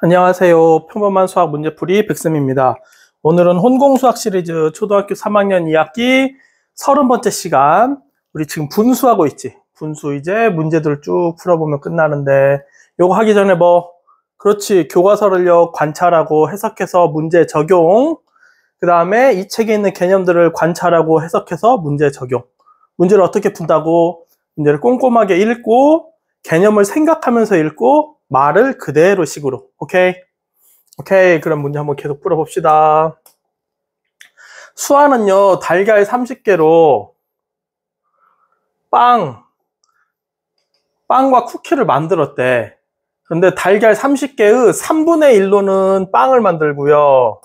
안녕하세요. 평범한 수학 문제풀이 백쌤입니다. 오늘은 혼공수학 시리즈 초등학교 3학년 2학기 30번째 시간. 우리 지금 분수하고 있지? 분수 이제 문제들 쭉 풀어보면 끝나는데 요거 하기 전에 그렇지, 교과서를요 관찰하고 해석해서 문제 적용, 그 다음에 이 책에 있는 개념들을 관찰하고 해석해서 문제 적용. 문제를 어떻게 푼다고? 문제를 꼼꼼하게 읽고 개념을 생각하면서 읽고 말을 그대로 식으로. 오케이? 오케이. 그럼 문제 한번 계속 풀어봅시다. 수아는요, 달걀 30개로 빵과 쿠키를 만들었대. 그런데 달걀 30개의 3분의 1로는 빵을 만들고요.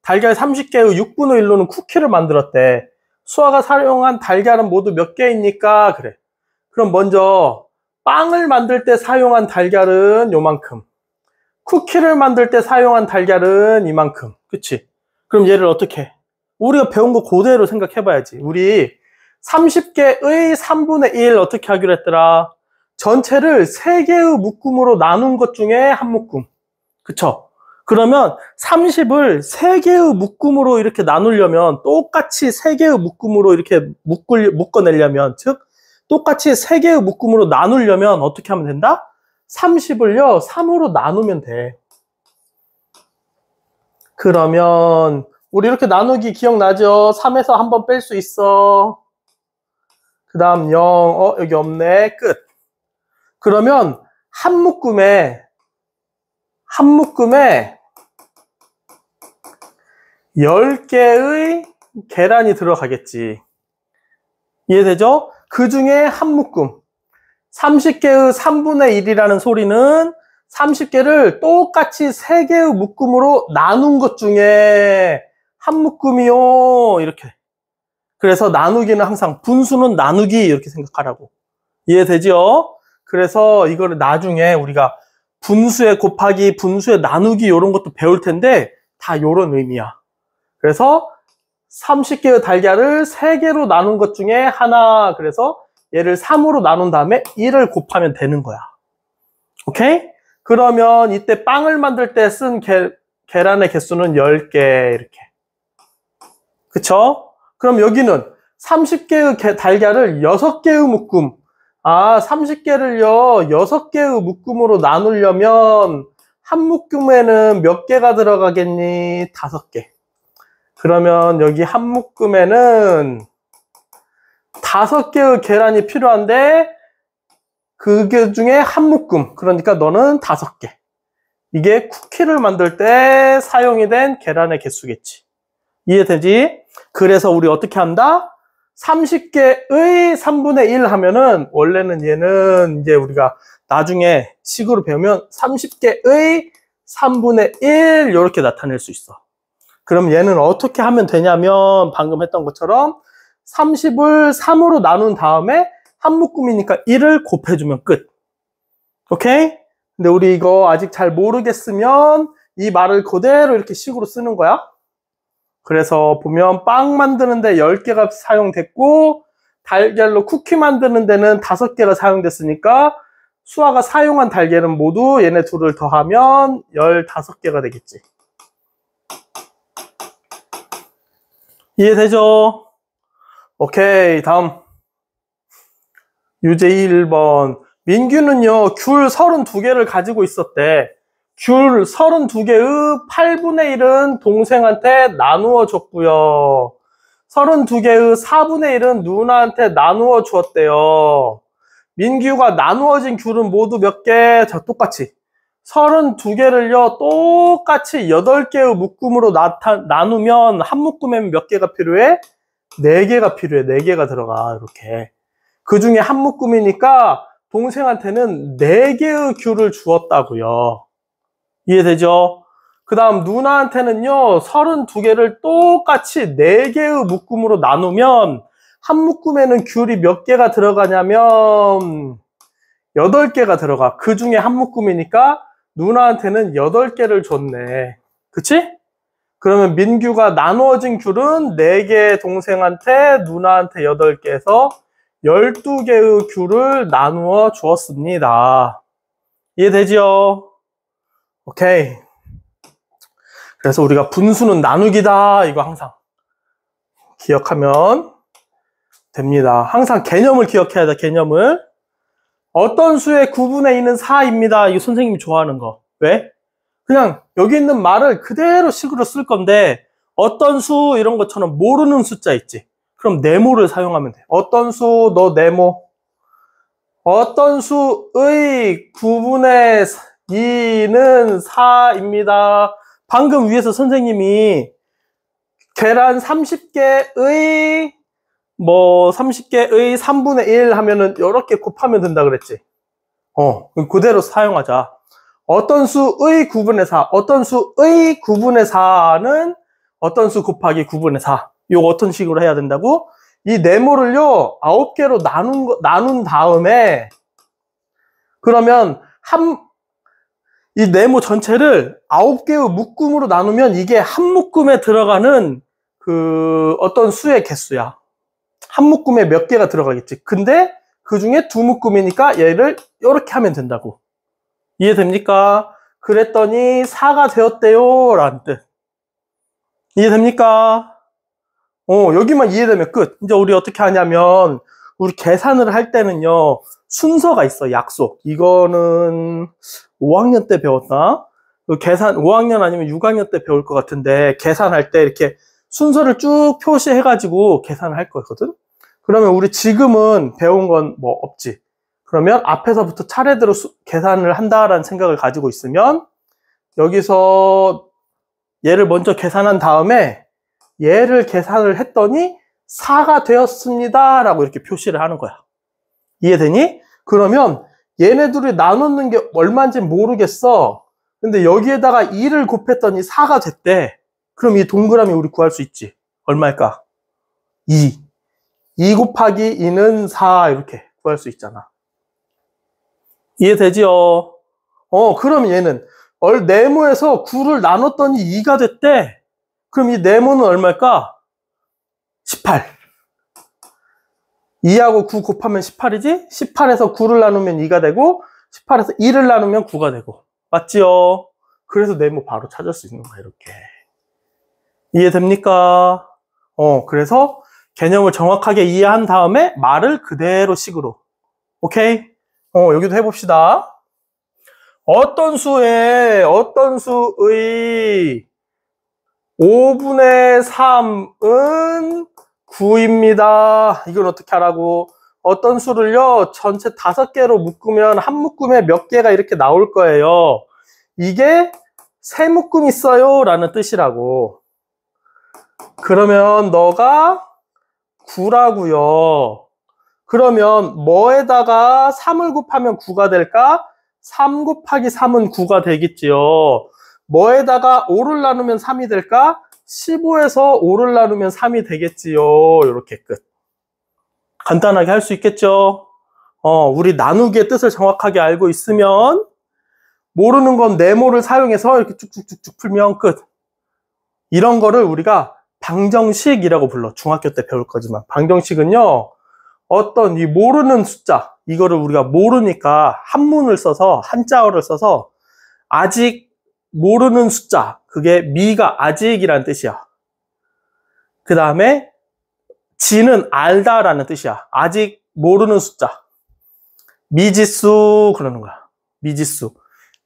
달걀 30개의 6분의 1로는 쿠키를 만들었대. 수아가 사용한 달걀은 모두 몇 개입니까? 그래. 그럼 먼저 빵을 만들 때 사용한 달걀은 요만큼, 쿠키를 만들 때 사용한 달걀은 이만큼. 그치? 그럼 얘를 어떻게 해? 우리가 배운 거 그대로 생각해봐야지. 우리 30개의 3분의 1 어떻게 하기로 했더라? 전체를 3개의 묶음으로 나눈 것 중에 한 묶음. 그쵸? 그러면 30을 3개의 묶음으로 이렇게 나누려면, 똑같이 3개의 묶음으로 이렇게 묶어내려면, 즉 똑같이 3개의 묶음으로 나누려면 어떻게 하면 된다? 30을요 3으로 나누면 돼. 그러면 우리 이렇게 나누기 기억나죠? 3에서 한 번 뺄 수 있어. 그 다음 0, 여기 없네. 끝. 그러면 한 묶음에 10개의 계란이 들어가겠지. 이해되죠? 그 중에 한 묶음, 30개의 3분의 1이라는 소리는 30개를 똑같이 3개의 묶음으로 나눈 것 중에 한 묶음이요. 이렇게. 그래서 나누기는 항상 분수는 나누기 이렇게 생각하라고. 이해되죠? 그래서 이거를 나중에 우리가 분수에 곱하기, 분수에 나누기 이런 것도 배울 텐데 다 이런 의미야. 그래서 30개의 달걀을 3개로 나눈 것 중에 하나. 그래서 얘를 3으로 나눈 다음에 1을 곱하면 되는 거야. 오케이? 그러면 이때 빵을 만들 때 쓴 계란의 개수는 10개 이렇게. 그쵸? 그럼 여기는 30개의 달걀을 6개의 묶음. 30개를요 6개의 묶음으로 나누려면 한 묶음에는 몇 개가 들어가겠니? 5개. 그러면 여기 한 묶음에는 5개의 계란이 필요한데 그 중에 한 묶음, 그러니까 너는 5개. 이게 쿠키를 만들 때 사용이 된 계란의 개수겠지. 이해되지? 그래서 우리 어떻게 한다? 30개의 3분의 1 하면은, 원래는 얘는 이제 우리가 나중에 식으로 배우면 30개의 3분의 1 이렇게 나타낼 수 있어. 그럼 얘는 어떻게 하면 되냐면 방금 했던 것처럼 30을 3으로 나눈 다음에 한 묶음이니까 1을 곱해주면 끝. 오케이? 근데 우리 이거 아직 잘 모르겠으면 이 말을 그대로 이렇게 식으로 쓰는 거야. 그래서 보면 빵 만드는 데 10개가 사용됐고 달걀로 쿠키 만드는 데는 5개가 사용됐으니까 수아가 사용한 달걀은 모두 얘네 둘을 더하면 15개가 되겠지. 이해되죠? 오케이, 다음. 유제 1번. 민규는요, 귤 32개를 가지고 있었대. 귤 32개의 8분의 1은 동생한테 나누어 줬고요. 32개의 4분의 1은 누나한테 나누어 주었대요. 민규가 나누어진 귤은 모두 몇 개? 자, 똑같이. 32개를요, 똑같이 8개의 묶음으로 나누면 한 묶음에는 몇 개가 필요해? 4개가 필요해. 4개가 들어가. 이렇게. 그 중에 한 묶음이니까 동생한테는 4개의 귤을 주었다고요. 이해되죠? 그 다음 누나한테는요 32개를 똑같이 4개의 묶음으로 나누면 한 묶음에는 귤이 몇 개가 들어가냐면 8개가 들어가. 그 중에 한 묶음이니까 누나한테는 8개를 줬네. 그치? 그러면 민규가 나누어진 귤은 4개, 동생한테, 누나한테 8개에서 12개의 귤을 나누어 주었습니다. 이해되죠? 오케이. 그래서 우리가 분수는 나누기다. 이거 항상 기억하면 됩니다. 항상 개념을 기억해야 돼, 개념을. 어떤 수의 9분의 2는 4입니다. 이거 선생님이 좋아하는 거. 왜? 그냥 여기 있는 말을 그대로 식으로 쓸 건데, 어떤 수 이런 것처럼 모르는 숫자 있지? 그럼 네모를 사용하면 돼. 어떤 수, 너 네모. 어떤 수의 9분의 2는 4입니다. 방금 위에서 선생님이 계란 30개의 30개의 3분의 1 하면은 이렇게 곱하면 된다 그랬지. 그대로 사용하자. 어떤 수의 9분의 4, 어떤 수의 9분의 4는 어떤 수 곱하기 9분의 4. 이거 어떤 식으로 해야 된다고? 이 네모를요, 9개로 나눈 다음에, 그러면 이 네모 전체를 9개의 묶음으로 나누면 이게 한 묶음에 들어가는 어떤 수의 개수야. 한 묶음에 몇 개가 들어가겠지. 근데 그 중에 두 묶음이니까 얘를 이렇게 하면 된다고. 이해됩니까? 그랬더니 4가 되었대요 라는 뜻. 이해됩니까? 여기만 이해되면 끝. 이제 우리 어떻게 하냐면, 우리 계산을 할 때는요, 순서가 있어, 약속. 이거는 5학년 때 배웠나? 계산, 5학년 아니면 6학년 때 배울 것 같은데, 계산할 때 이렇게 순서를 쭉 표시해가지고 계산을 할 거거든? 그러면 우리 지금은 배운 건 뭐 없지. 그러면 앞에서부터 차례대로 계산을 한다라는 생각을 가지고 있으면, 여기서 얘를 먼저 계산한 다음에 얘를 계산을 했더니 4가 되었습니다 라고 이렇게 표시를 하는 거야. 이해되니? 그러면 얘네들이 나누는 게 얼마인지 모르겠어. 근데 여기에다가 2를 곱했더니 4가 됐대. 그럼 이 동그라미 우리 구할 수 있지. 얼마일까? 2. 2 곱하기 2는 4 이렇게 구할 수 있잖아. 이해되지요? 그럼 얘는 네모에서 9를 나눴더니 2가 됐대. 그럼 이 네모는 얼마일까? 18. 2하고 9 곱하면 18이지? 18에서 9를 나누면 2가 되고 18에서 2를 나누면 9가 되고. 맞지요? 그래서 네모 바로 찾을 수 있는 거야, 이렇게. 이해됩니까? 그래서 개념을 정확하게 이해한 다음에 말을 그대로 식으로. 오케이? 여기도 해봅시다. 어떤 수의 5분의 3은 9입니다. 이걸 어떻게 하라고? 어떤 수를요, 전체 5개로 묶으면 한 묶음에 몇 개가 이렇게 나올 거예요. 이게 세 묶음 있어요 라는 뜻이라고. 그러면 너가 9라고요. 그러면 뭐에다가 3을 곱하면 9가 될까? 3 곱하기 3은 9가 되겠지요. 뭐에다가 5를 나누면 3이 될까? 15에서 5를 나누면 3이 되겠지요. 이렇게 끝. 간단하게 할 수 있겠죠? 우리 나누기의 뜻을 정확하게 알고 있으면 모르는 건 네모를 사용해서 이렇게 쭉쭉쭉쭉 풀면 끝. 이런 거를 우리가 방정식이라고 불러. 중학교 때 배울 거지만. 방정식은요, 어떤 이 모르는 숫자, 이거를 우리가 모르니까 한문을 써서, 한자어를 써서 아직 모르는 숫자, 그게 미가 아직이라는 뜻이야. 그 다음에 지는 알다라는 뜻이야. 아직 모르는 숫자. 미지수 그러는 거야. 미지수.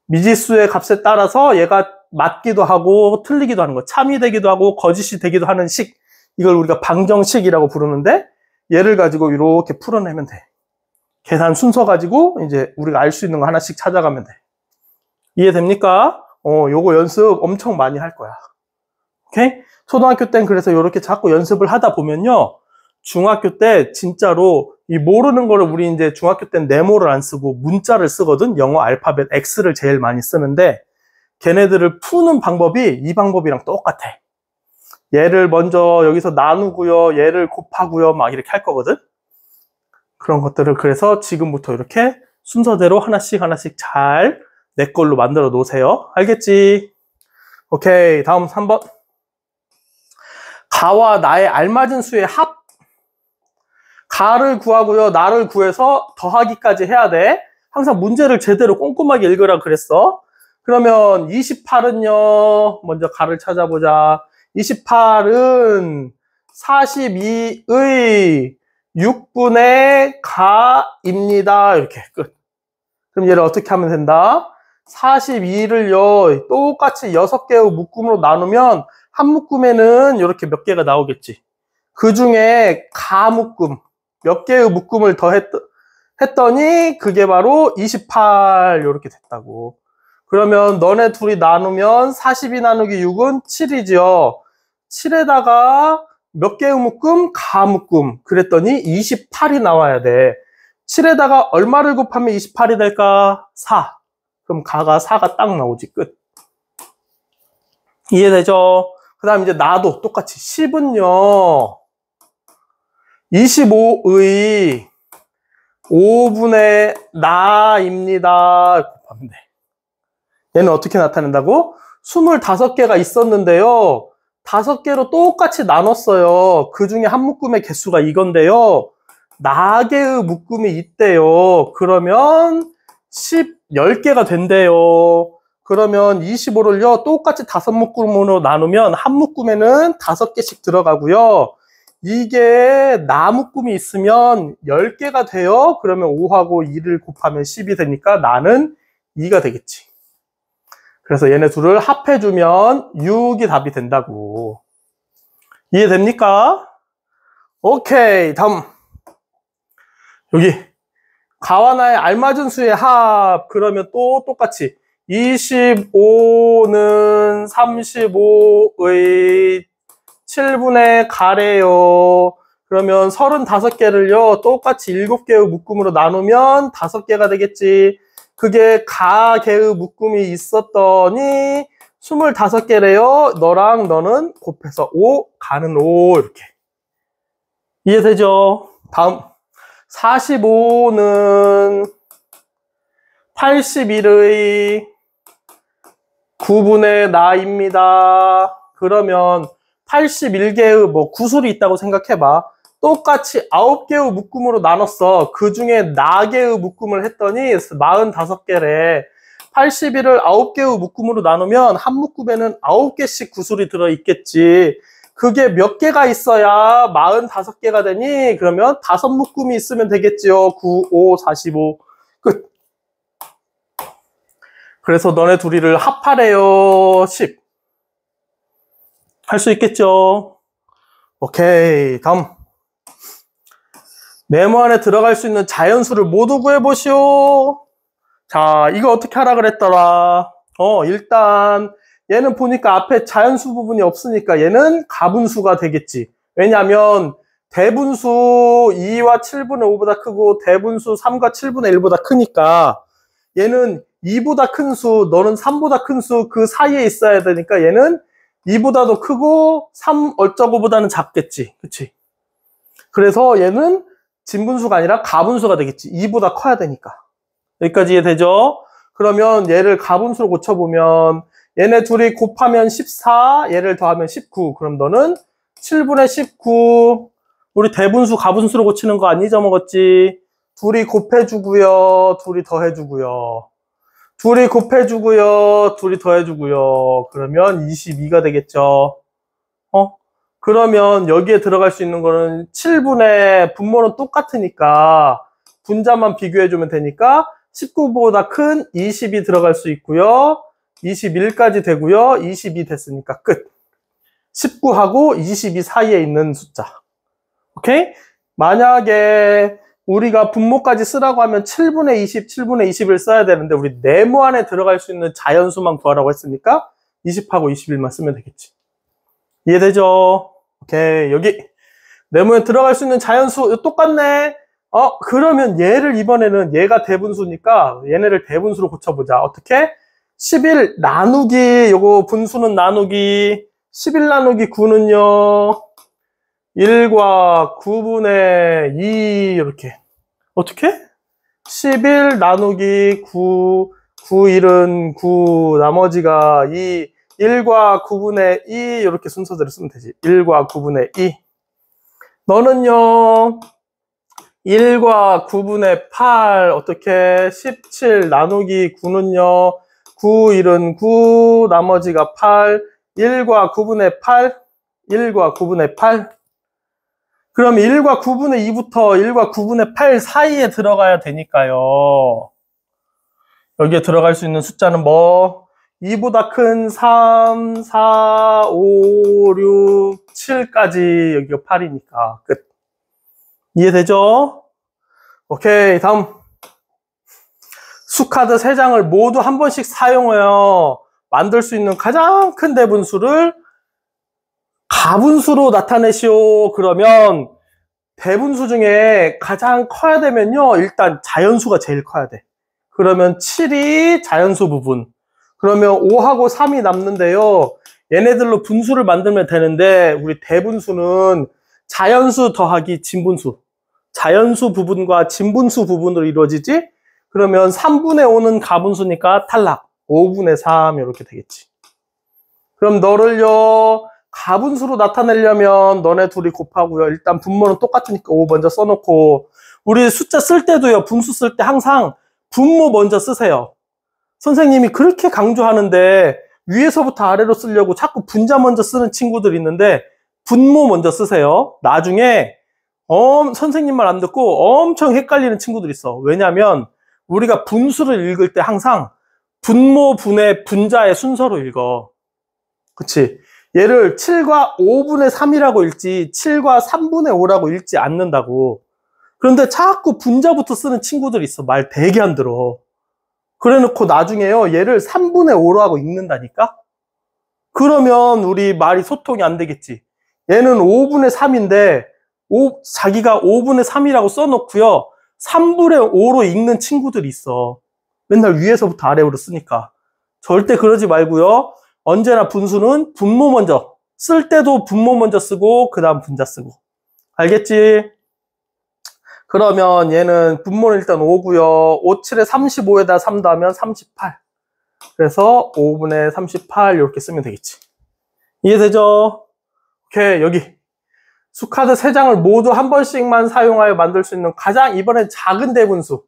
미지수의 값에 따라서 얘가 맞기도 하고 틀리기도 하는 거. 참이 되기도 하고 거짓이 되기도 하는 식. 이걸 우리가 방정식이라고 부르는데 얘를 가지고 이렇게 풀어내면 돼. 계산 순서 가지고 이제 우리가 알 수 있는 거 하나씩 찾아가면 돼. 이해됩니까? 요거 연습 엄청 많이 할 거야. 오케이? 초등학교 땐 그래서 이렇게 자꾸 연습을 하다 보면요. 중학교 때 진짜로 이 모르는 거를 우리 이제 중학교 땐 네모를 안 쓰고 문자를 쓰거든. 영어 알파벳 X를 제일 많이 쓰는데 걔네들을 푸는 방법이 이 방법이랑 똑같아. 얘를 먼저 여기서 나누고요. 얘를 곱하고요. 막 이렇게 할 거거든. 그런 것들을 그래서 지금부터 이렇게 순서대로 하나씩 잘 내 걸로 만들어 놓으세요. 알겠지? 오케이. 다음 3번. 가와 나의 알맞은 수의 합. 가를 구하고요. 나를 구해서 더하기까지 해야 돼. 항상 문제를 제대로 꼼꼼하게 읽으라 그랬어. 그러면 28은요, 먼저 가를 찾아보자. 28은 42의 6분의 가입니다. 이렇게 끝. 그럼 얘를 어떻게 하면 된다? 42를요, 똑같이 6개의 묶음으로 나누면 한 묶음에는 이렇게 몇 개가 나오겠지. 그 중에 가 묶음, 몇 개의 묶음을 했더니 그게 바로 28 이렇게 됐다고. 그러면 너네 둘이 나누면 42 나누기 6은 7이죠. 7에다가 몇 개의 묶음? 가 묶음. 그랬더니 28이 나와야 돼. 7에다가 얼마를 곱하면 28이 될까? 4. 그럼 가가 4가 딱 나오지. 끝. 이해되죠? 그 다음 이제 나도 똑같이 10은요. 25의 5분의 나입니다. 곱하면 돼. 얘는 어떻게 나타낸다고? 25개가 있었는데요. 5개로 똑같이 나눴어요. 그 중에 한 묶음의 개수가 이건데요. 나개의 묶음이 있대요. 그러면 10개가 된대요. 그러면 25를요, 똑같이 5묶음으로 나누면 한 묶음에는 5개씩 들어가고요. 이게 나 묶음이 있으면 10개가 돼요. 그러면 5하고 2를 곱하면 10이 되니까 나는 2가 되겠지. 그래서 얘네 둘을 합해주면 6이 답이 된다고. 이해됩니까? 오케이, 다음. 여기 가와 나의 알맞은 수의 합. 그러면 또 똑같이 25는 35의 7분의 가래요. 그러면 35개를요 똑같이 7개의 묶음으로 나누면 5개가 되겠지. 그게 가개의 묶음이 있었더니 25개래요. 너랑 너는 곱해서 5, 가는 5 이렇게. 이해되죠? 다음 45는 81의 9분의 나입니다. 그러면 81개의 뭐 구술이 있다고 생각해봐. 똑같이 9개의 묶음으로 나눴어. 그 중에 나개의 묶음을 했더니 45개래. 81을 9개의 묶음으로 나누면 한 묶음에는 9개씩 구술이 들어있겠지. 그게 몇 개가 있어야 45개가 되니? 그러면 5묶음이 있으면 되겠지요. 9, 5, 45. 끝. 그래서 너네 둘이를 합하래요. 10. 할 수 있겠죠? 오케이. 다음. 네모 안에 들어갈 수 있는 자연수를 모두 구해보시오. 자, 이거 어떻게 하라 그랬더라? 일단 얘는 보니까 앞에 자연수 부분이 없으니까 얘는 가분수가 되겠지. 왜냐하면 대분수 2와 7분의 5보다 크고 대분수 3과 7분의 1보다 크니까 얘는 2보다 큰 수, 너는 3보다 큰 수 그 사이에 있어야 되니까 얘는 2보다도 크고 3 어쩌고보다는 작겠지. 그치? 그래서 얘는 진분수가 아니라 가분수가 되겠지. 2보다 커야 되니까. 여기까지 이해되죠? 그러면 얘를 가분수로 고쳐보면 얘네 둘이 곱하면 14, 얘를 더하면 19. 그럼 너는 7분의 19. 우리 대분수 가분수로 고치는 거 안 잊어먹었지? 둘이 곱해주고요. 둘이 더해주고요. 둘이 곱해주고요. 둘이 더해주고요. 그러면 22가 되겠죠. 그러면 여기에 들어갈 수 있는 거는 7분의 분모는 똑같으니까 분자만 비교해주면 되니까 19보다 큰 20이 들어갈 수 있고요. 21까지 되고요. 22 됐으니까 끝. 19하고 22 사이에 있는 숫자. 오케이? 만약에 우리가 분모까지 쓰라고 하면 7분의 20, 7분의 20을 써야 되는데 우리 네모 안에 들어갈 수 있는 자연수만 구하라고 했으니까 20하고 21만 쓰면 되겠지. 이해되죠? 오케이. 여기 네모에 들어갈 수 있는 자연수 똑같네. 그러면 얘를 이번에는 얘가 대분수니까 얘네를 대분수로 고쳐보자. 어떻게? 11 나누기, 요거 분수는 나누기, 11 나누기 9는요, 1과 9분의 2, 이렇게. 어떻게? 11 나누기 9, 9, 1은 9, 나머지가 2, 1과 9분의 2, 이렇게 순서대로 쓰면 되지. 1과 9분의 2. 너는요, 1과 9분의 8, 어떻게? 17 나누기 9는요, 9, 1은 9, 나머지가 8, 1과 9분의 8, 1과 9분의 8. 그럼 1과 9분의 2부터 1과 9분의 8 사이에 들어가야 되니까요. 여기에 들어갈 수 있는 숫자는 뭐? 2보다 큰 3, 4, 5, 6, 7까지 여기가 8이니까 끝. 이해되죠? 오케이, 다음. 수카드 3장을 모두 한 번씩 사용하여 만들 수 있는 가장 큰 대분수를 가분수로 나타내시오. 그러면 대분수 중에 가장 커야 되면요, 일단 자연수가 제일 커야 돼. 그러면 7이 자연수 부분. 그러면 5하고 3이 남는데요, 얘네들로 분수를 만들면 되는데 우리 대분수는 자연수 더하기 진분수, 자연수 부분과 진분수 부분으로 이루어지지. 그러면 3분의 5는 가분수니까 탈락. 5분의 3 이렇게 되겠지. 그럼 너를요 가분수로 나타내려면 너네 둘이 곱하고요, 일단 분모는 똑같으니까 5 먼저 써놓고, 우리 숫자 쓸 때도요, 분수 쓸 때 항상 분모 먼저 쓰세요. 선생님이 그렇게 강조하는데 위에서부터 아래로 쓰려고 자꾸 분자 먼저 쓰는 친구들이 있는데 분모 먼저 쓰세요. 나중에 선생님 말 안 듣고 엄청 헷갈리는 친구들이 있어. 왜냐면 우리가 분수를 읽을 때 항상 분모, 분의, 분자의 순서로 읽어. 그치? 얘를 7과 5분의 3이라고 읽지 7과 3분의 5라고 읽지 않는다고. 그런데 자꾸 분자부터 쓰는 친구들이 있어. 말 되게 안 들어. 그래 놓고 나중에요, 얘를 3분의 5로 하고 읽는다니까? 그러면 우리 말이 소통이 안 되겠지. 얘는 5분의 3인데 자기가 5분의 3이라고 써놓고요, 3분의 5로 읽는 친구들이 있어. 맨날 위에서부터 아래로 쓰니까. 절대 그러지 말고요. 언제나 분수는 분모 먼저, 쓸 때도 분모 먼저 쓰고 그 다음 분자 쓰고. 알겠지? 그러면 얘는 분모는 일단 5고요. 5, 7에 35에다 3 더하면 38. 그래서 5분의 38 이렇게 쓰면 되겠지. 이해되죠? 오케이, 여기 수카드 3장을 모두 한 번씩만 사용하여 만들 수 있는 가장 이번엔 작은 대분수,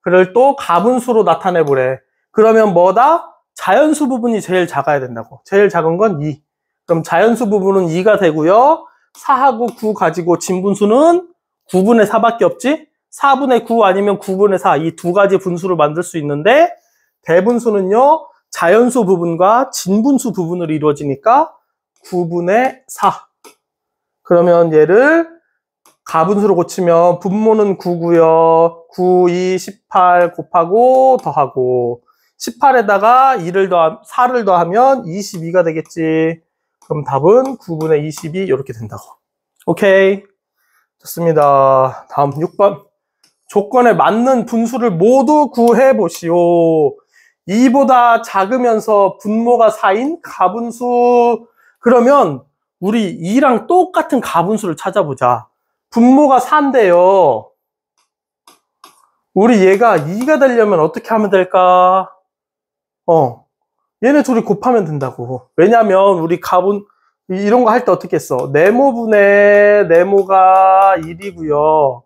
그걸 또 가분수로 나타내보래. 그러면 뭐다? 자연수 부분이 제일 작아야 된다고. 제일 작은 건 2. 그럼 자연수 부분은 2가 되고요. 4하고 9 가지고 진분수는 9분의 4밖에 없지? 4분의 9 아니면 9분의 4, 이 두 가지 분수를 만들 수 있는데, 대분수는요 자연수 부분과 진분수 부분으로 이루어지니까 9분의 4. 그러면 얘를 가분수로 고치면 분모는 9고요 9, 2, 18 곱하고 더하고 18에다가 4를 더하면 22가 되겠지. 그럼 답은 9분의 22 이렇게 된다고. 오케이, 좋습니다. 다음 6번. 조건에 맞는 분수를 모두 구해보시오. 2보다 작으면서 분모가 4인 가분수. 그러면 우리 2랑 똑같은 가분수를 찾아보자. 분모가 4인데요, 우리 얘가 2가 되려면 어떻게 하면 될까? 얘네 둘이 곱하면 된다고. 왜냐면 우리 이런 거 할 때 어떻게 했어? 네모분의 네모가 1이고요.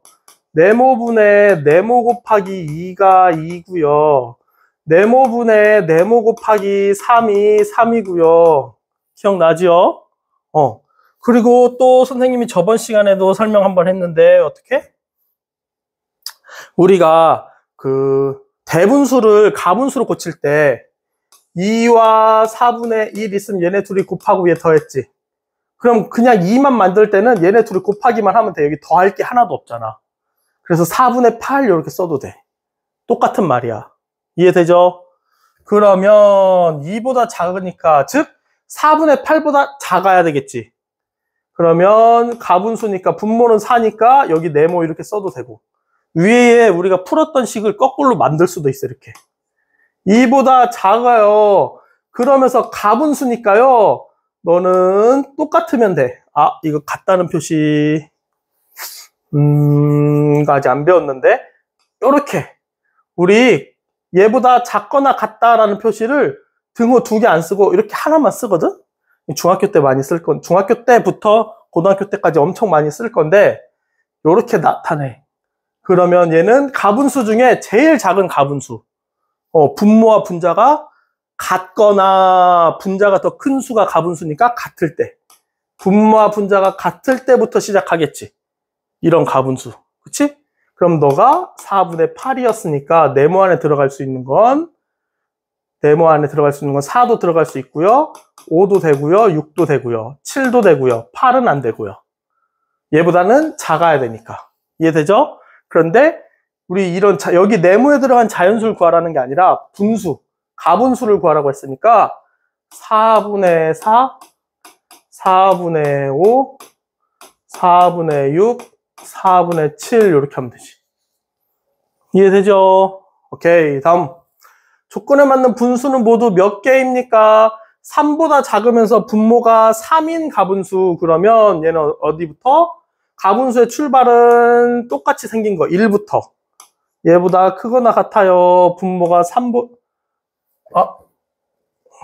네모분의 네모 곱하기 2가 2고요. 네모분의 네모 곱하기 3이 3이고요. 기억나지요? 그리고 또 선생님이 저번 시간에도 설명 한번 했는데, 어떻게? 우리가 그 대분수를 가분수로 고칠 때 2와 4분의 1 있으면 얘네 둘이 곱하고 얘 더했지. 그럼 그냥 2만 만들 때는 얘네 둘이 곱하기만 하면 돼. 여기 더할 게 하나도 없잖아. 그래서 4분의 8 이렇게 써도 돼. 똑같은 말이야. 이해되죠? 그러면 2보다 작으니까, 즉 4분의 8보다 작아야 되겠지. 그러면 가분수니까 분모는 4니까 여기 네모 이렇게 써도 되고, 위에 우리가 풀었던 식을 거꾸로 만들 수도 있어. 이렇게 2보다 작아요. 그러면서 가분수니까요, 너는 똑같으면 돼. 이거 같다는 표시 아직 안 배웠는데, 요렇게 우리 얘보다 작거나 같다라는 표시를 등호 2개 안 쓰고 이렇게 하나만 쓰거든. 중학교 때 많이 쓸 건, 중학교 때부터 고등학교 때까지 엄청 많이 쓸 건데, 요렇게 나타내. 그러면 얘는 가분수 중에 제일 작은 가분수. 분모와 분자가 같거나 분자가 더 큰 수가 가분수니까 같을 때. 분모와 분자가 같을 때부터 시작하겠지. 이런 가분수. 그치? 그럼 너가 4분의 8이었으니까 네모 안에 들어갈 수 있는 건 4도 들어갈 수 있고요. 5도 되고요. 6도 되고요. 7도 되고요. 8은 안 되고요. 얘보다는 작아야 되니까. 이해되죠? 그런데 우리 여기 네모에 들어간 자연수를 구하라는 게 아니라 분수, 가분수를 구하라고 했으니까 4분의 4, 4분의 5, 4분의 6, 4분의 7 이렇게 하면 되지. 이해되죠? 오케이. 다음. 조건에 맞는 분수는 모두 몇 개입니까? 3보다 작으면서 분모가 3인 가분수. 그러면 얘는 어디부터? 가분수의 출발은 똑같이 생긴 거 1부터. 얘보다 크거나 같아요. 분모가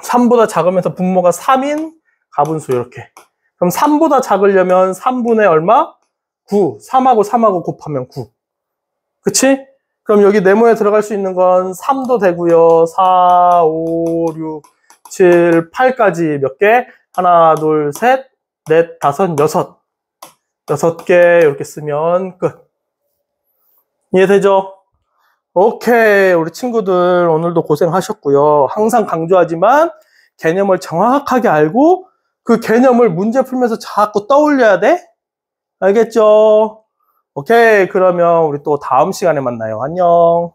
3보다 작으면서 분모가 3인 가분수 이렇게. 그럼 3보다 작으려면 3분의 얼마? 9. 3하고 3하고 곱하면 9. 그치? 그럼 여기 네모에 들어갈 수 있는 건 3도 되고요. 4, 5, 6, 7, 8까지 몇 개? 하나, 둘, 셋, 넷, 다섯, 여섯. 6개 이렇게 쓰면 끝. 이해되죠? 오케이. 우리 친구들 오늘도 고생하셨고요. 항상 강조하지만 개념을 정확하게 알고 그 개념을 문제 풀면서 자꾸 떠올려야 돼? 알겠죠? 오케이. 그러면 우리 또 다음 시간에 만나요. 안녕.